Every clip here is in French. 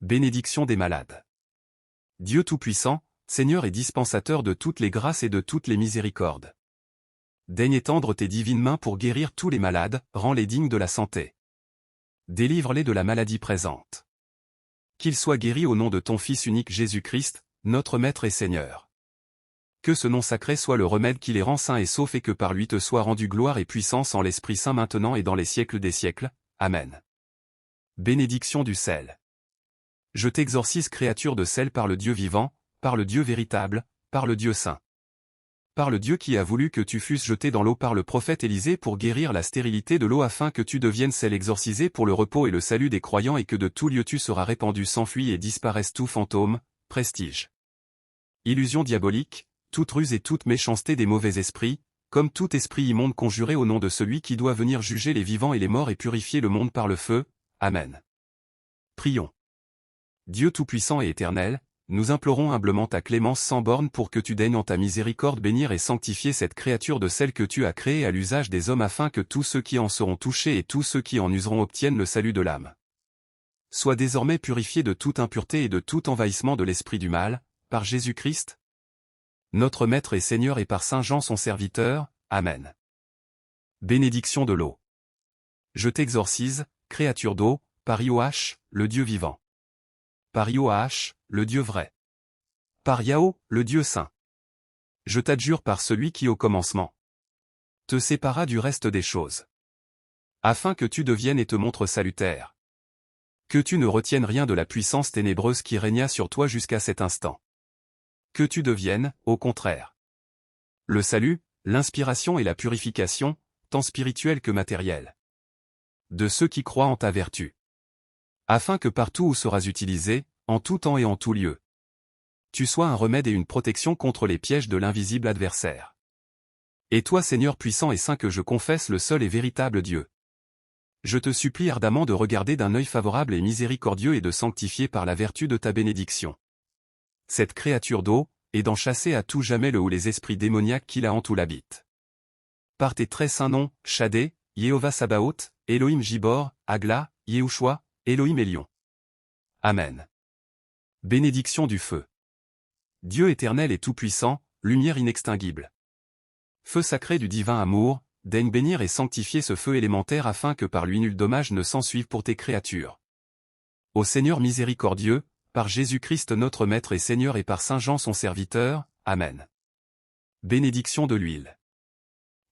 Bénédiction des malades. Dieu Tout-Puissant, Seigneur et dispensateur de toutes les grâces et de toutes les miséricordes. Daigne étendre tes divines mains pour guérir tous les malades, rends-les dignes de la santé. Délivre-les de la maladie présente. Qu'ils soient guéris au nom de ton Fils unique Jésus-Christ, notre Maître et Seigneur. Que ce nom sacré soit le remède qui les rend saints et saufs et que par lui te soit rendue gloire et puissance en l'Esprit Saint maintenant et dans les siècles des siècles. Amen. Bénédiction du sel. Je t'exorcise créature de sel par le Dieu vivant, par le Dieu véritable, par le Dieu saint. Par le Dieu qui a voulu que tu fusses jeté dans l'eau par le prophète Élisée pour guérir la stérilité de l'eau afin que tu deviennes sel exorcisé pour le repos et le salut des croyants et que de tout lieu tu seras répandu s'enfuit et disparaisse tout fantôme, prestige. Illusion diabolique, toute ruse et toute méchanceté des mauvais esprits, comme tout esprit immonde conjuré au nom de celui qui doit venir juger les vivants et les morts et purifier le monde par le feu. Amen. Prions. Dieu Tout-Puissant et Éternel, nous implorons humblement ta clémence sans borne pour que tu daignes en ta miséricorde bénir et sanctifier cette créature de celle que tu as créée à l'usage des hommes afin que tous ceux qui en seront touchés et tous ceux qui en useront obtiennent le salut de l'âme. Sois désormais purifié de toute impureté et de tout envahissement de l'esprit du mal, par Jésus-Christ, notre Maître et Seigneur et par Saint Jean son serviteur. Amen. Bénédiction de l'eau. Je t'exorcise, créature d'eau, par Ioach, le Dieu vivant. Par Ioach, le Dieu vrai. Par Yahô, le Dieu saint. Je t'adjure par celui qui au commencement te sépara du reste des choses. Afin que tu deviennes et te montres salutaire. Que tu ne retiennes rien de la puissance ténébreuse qui régna sur toi jusqu'à cet instant. Que tu deviennes, au contraire, le salut, l'inspiration et la purification, tant spirituelle que matérielle, de ceux qui croient en ta vertu. Afin que partout où seras utilisé, en tout temps et en tout lieu, tu sois un remède et une protection contre les pièges de l'invisible adversaire. Et toi Seigneur puissant et saint que je confesse le seul et véritable Dieu, je te supplie ardemment de regarder d'un œil favorable et miséricordieux et de sanctifier par la vertu de ta bénédiction cette créature d'eau, et d'en chasser à tout jamais le ou les esprits démoniaques qui la hantent ou l'habitent. Par tes très saints noms, Shadé, Yehovah Sabaoth, Elohim Gibor, Agla, Yehoshua, Elohim Elion. Amen. Bénédiction du feu. Dieu éternel et tout-puissant, lumière inextinguible. Feu sacré du divin amour, daigne bénir et sanctifier ce feu élémentaire afin que par lui nul dommage ne s'ensuive pour tes créatures. Ô Seigneur miséricordieux, par Jésus-Christ notre Maître et Seigneur et par Saint Jean son serviteur. Amen. Bénédiction de l'huile.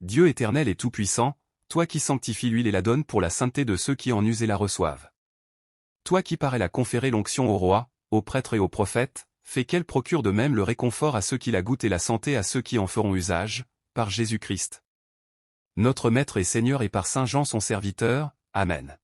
Dieu éternel et tout-puissant, toi qui sanctifies l'huile et la donnes pour la sainteté de ceux qui en usent et la reçoivent. Toi qui parais la conférer l'onction aux rois, aux prêtres et aux prophètes, fais qu'elle procure de même le réconfort à ceux qui la goûtent et la santé à ceux qui en feront usage, par Jésus-Christ. Notre Maître et Seigneur et par Saint Jean son serviteur. Amen.